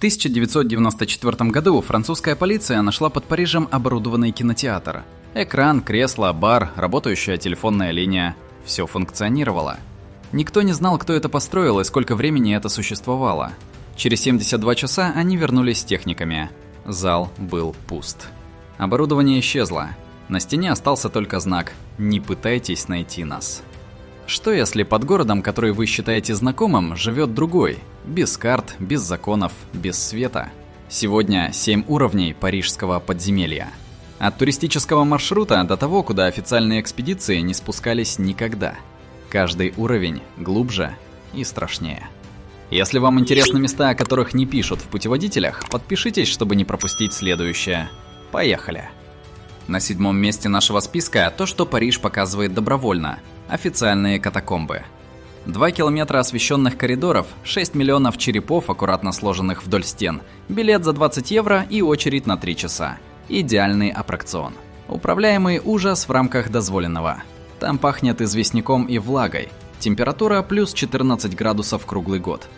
1994 году французская полиция нашла под Парижем оборудованный кинотеатр. Экран, кресло, бар, работающая телефонная линия – все функционировало. Никто не знал, кто это построил и сколько времени это существовало. Через 72 часа они вернулись с техниками. Зал был пуст. Оборудование исчезло. На стене остался только знак «Не пытайтесь найти нас». Что если под городом, который вы считаете знакомым, живет другой? Без карт, без законов, без света. Сегодня 7 уровней парижского подземелья. От туристического маршрута до того, куда официальные экспедиции не спускались никогда. Каждый уровень глубже и страшнее. Если вам интересны места, о которых не пишут в путеводителях, подпишитесь, чтобы не пропустить следующее. Поехали! На 7-м месте нашего списка то, что Париж показывает добровольно. Официальные катакомбы. 2 километра освещенных коридоров, 6 миллионов черепов, аккуратно сложенных вдоль стен, билет за 20 евро и очередь на 3 часа. Идеальный аттракцион. Управляемый ужас в рамках дозволенного. Там пахнет известняком и влагой. Температура плюс 14 градусов круглый год.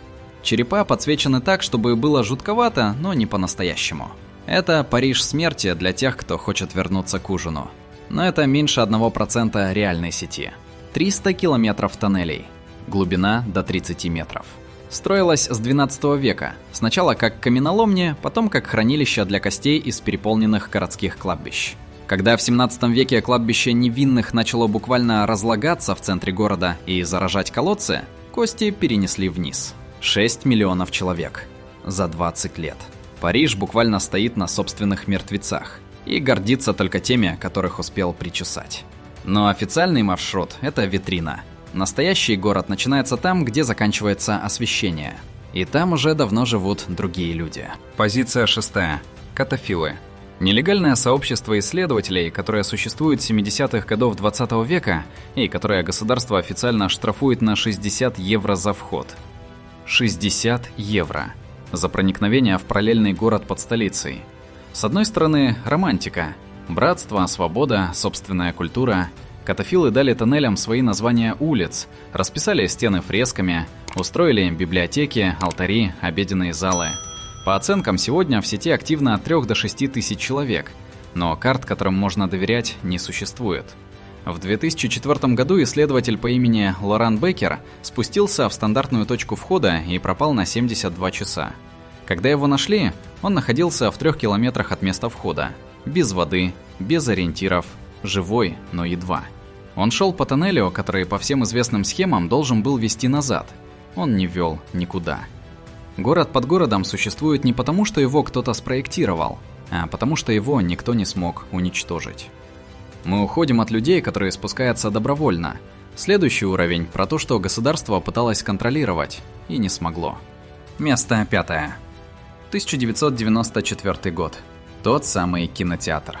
Черепа подсвечены так, чтобы было жутковато, но не по-настоящему. Это Париж смерти для тех, кто хочет вернуться к ужину. Но это меньше 1% реальной сети. 300 километров тоннелей. Глубина до 30 метров. Строилась с 12 века. Сначала как каменоломни, потом как хранилище для костей из переполненных городских кладбищ. Когда в 17 веке кладбище невинных начало буквально разлагаться в центре города и заражать колодцы, кости перенесли вниз. 6 миллионов человек. За 20 лет. Париж буквально стоит на собственных мертвецах и гордится только теми, которых успел причесать. Но официальный маршрут – это витрина. Настоящий город начинается там, где заканчивается освещение. И там уже давно живут другие люди. Позиция 6. Катафилы. Нелегальное сообщество исследователей, которое существует с 70-х годов 20 века и которое государство официально штрафует на 60 евро за вход. 60 евро. За проникновение в параллельный город под столицей. С одной стороны, романтика. Братство, свобода, собственная культура. Катафилы дали тоннелям свои названия улиц, расписали стены фресками, устроили библиотеки, алтари, обеденные залы. По оценкам, сегодня в сети активно от 3 до 6 тысяч человек, но карт, которым можно доверять, не существует. В 2004 году исследователь по имени Лоран Беккер спустился в стандартную точку входа и пропал на 72 часа. Когда его нашли, он находился в 3 километрах от места входа. Без воды, без ориентиров, живой, но едва. Он шел по тоннелю, который по всем известным схемам должен был вести назад. Он не вел никуда. Город под городом существует не потому, что его кто-то спроектировал, а потому что его никто не смог уничтожить. Мы уходим от людей, которые спускаются добровольно. Следующий уровень про то, что государство пыталось контролировать и не смогло. Место 5. 1994 год. Тот самый кинотеатр.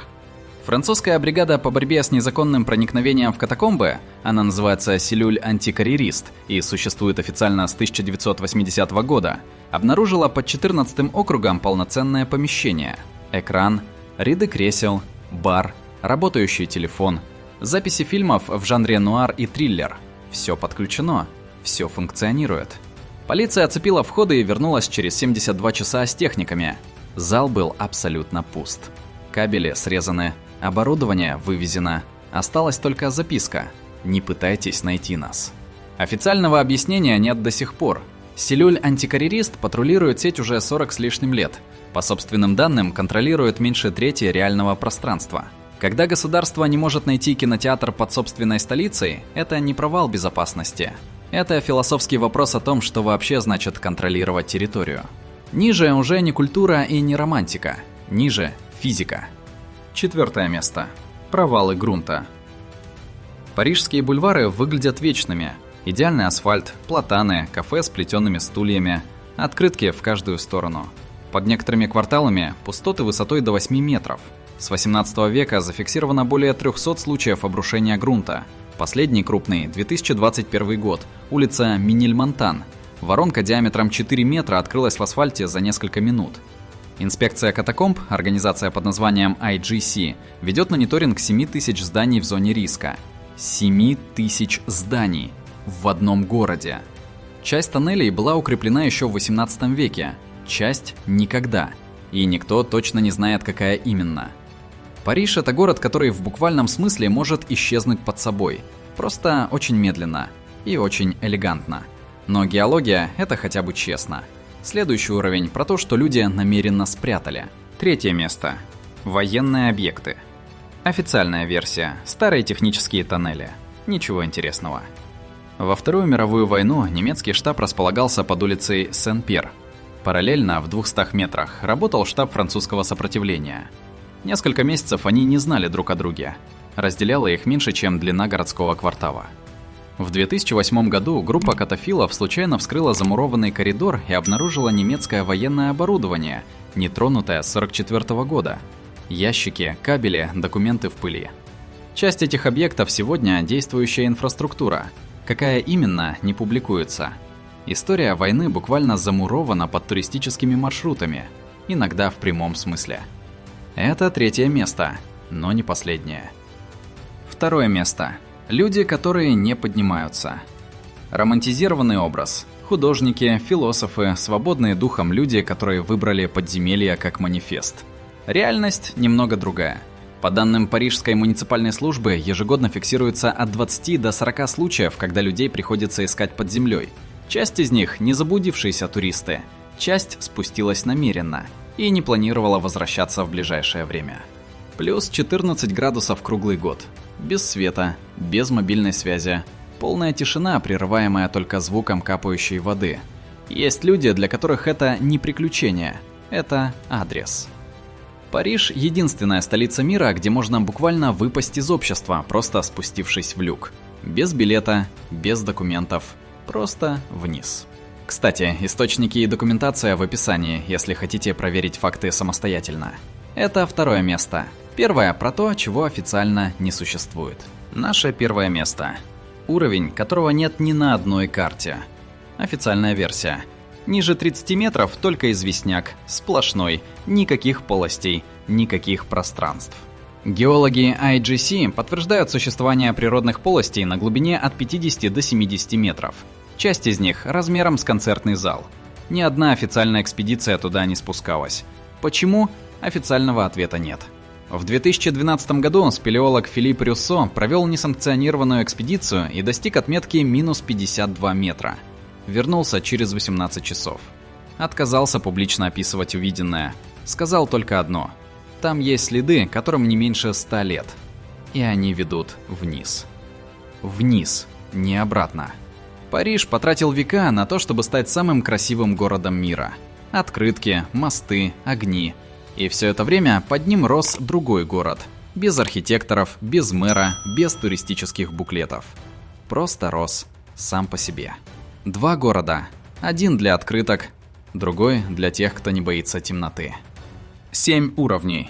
Французская бригада по борьбе с незаконным проникновением в катакомбы, она называется «Селюль антикарьерист» и существует официально с 1980 года, обнаружила под 14-м округом полноценное помещение. Экран, ряды кресел, бар, работающий телефон, записи фильмов в жанре нуар и триллер. Все подключено, все функционирует. Полиция оцепила входы и вернулась через 72 часа с техниками. Зал был абсолютно пуст. Кабели срезаны, оборудование вывезено. Осталась только записка «Не пытайтесь найти нас». Официального объяснения нет до сих пор. Селюль антикарьерист патрулирует сеть уже 40 с лишним лет. По собственным данным, контролирует меньше трети реального пространства. Когда государство не может найти кинотеатр под собственной столицей, это не провал безопасности. Это философский вопрос о том, что вообще значит контролировать территорию. Ниже уже не культура и не романтика. Ниже – физика. 4 место. Провалы грунта. Парижские бульвары выглядят вечными. Идеальный асфальт, платаны, кафе с плетеными стульями, открытки в каждую сторону. Под некоторыми кварталами пустоты высотой до 8 метров. С 18 века зафиксировано более 300 случаев обрушения грунта. Последний крупный – 2021 год, улица Минильмонтан. Воронка диаметром 4 метра открылась в асфальте за несколько минут. Инспекция катакомб, организация под названием IGC, ведет мониторинг 7 тысяч зданий в зоне риска. 7 тысяч зданий в одном городе. Часть тоннелей была укреплена еще в 18 веке. часть – никогда. И никто точно не знает, какая именно. Париж – это город, который в буквальном смысле может исчезнуть под собой. Просто очень медленно и очень элегантно. Но геология – это хотя бы честно. Следующий уровень про то, что люди намеренно спрятали. Третье место. Военные объекты. Официальная версия. Старые технические тоннели. Ничего интересного. Во Вторую мировую войну немецкий штаб располагался под улицей Сен-Пьер. Параллельно, в 200 метрах, работал штаб французского сопротивления. Несколько месяцев они не знали друг о друге. Разделяла их меньше, чем длина городского квартала. В 2008 году группа катофилов случайно вскрыла замурованный коридор и обнаружила немецкое военное оборудование, нетронутое с 1944 года. Ящики, кабели, документы в пыли. Часть этих объектов сегодня действующая инфраструктура. Какая именно, не публикуется. История войны буквально замурована под туристическими маршрутами, иногда в прямом смысле. Это третье место, но не последнее. Второе место. Люди, которые не поднимаются. Романтизированный образ. Художники, философы, свободные духом люди, которые выбрали подземелье как манифест. Реальность немного другая. По данным Парижской муниципальной службы, ежегодно фиксируется от 20 до 40 случаев, когда людей приходится искать под землей. Часть из них – не заблудившиеся туристы, часть спустилась намеренно и не планировала возвращаться в ближайшее время. Плюс 14 градусов круглый год. Без света, без мобильной связи, полная тишина, прерываемая только звуком капающей воды. Есть люди, для которых это не приключение, это адрес. Париж – единственная столица мира, где можно буквально выпасть из общества, просто спустившись в люк. Без билета, без документов, просто вниз. Кстати, источники и документация в описании, если хотите проверить факты самостоятельно. Это второе место. Первое про то, чего официально не существует. Наше первое место. Уровень, которого нет ни на одной карте. Официальная версия. Ниже 30 метров только известняк, сплошной, никаких полостей, никаких пространств. Геологи IGC подтверждают существование природных полостей на глубине от 50 до 70 метров. Часть из них размером с концертный зал. Ни одна официальная экспедиция туда не спускалась. Почему? Официального ответа нет. В 2012 году спелеолог Филипп Рюссо провел несанкционированную экспедицию и достиг отметки минус 52 метра. Вернулся через 18 часов. Отказался публично описывать увиденное. Сказал только одно. Там есть следы, которым не меньше 100 лет. И они ведут вниз. Вниз, не обратно. Париж потратил века на то, чтобы стать самым красивым городом мира. Открытки, мосты, огни. И все это время под ним рос другой город. Без архитекторов, без мэра, без туристических буклетов. Просто рос сам по себе. Два города. Один для открыток, другой для тех, кто не боится темноты. 7 уровней.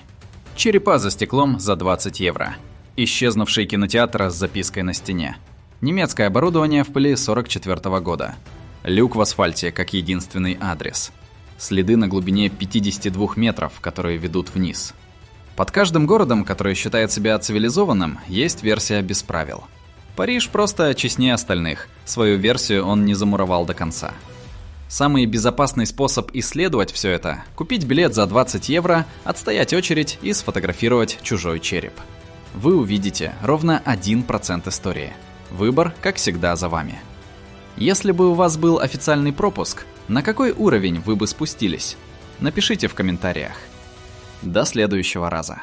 Черепа за стеклом за 20 евро. Исчезнувший кинотеатр с запиской на стене. Немецкое оборудование в пыли 1944 года. Люк в асфальте как единственный адрес. Следы на глубине 52 метров, которые ведут вниз. Под каждым городом, который считает себя цивилизованным, есть версия без правил. Париж просто честнее остальных. Свою версию он не замуровал до конца. Самый безопасный способ исследовать все это – купить билет за 20 евро, отстоять очередь и сфотографировать чужой череп. Вы увидите ровно 1% истории. Выбор, как всегда, за вами. Если бы у вас был официальный пропуск, на какой уровень вы бы спустились? Напишите в комментариях. До следующего раза.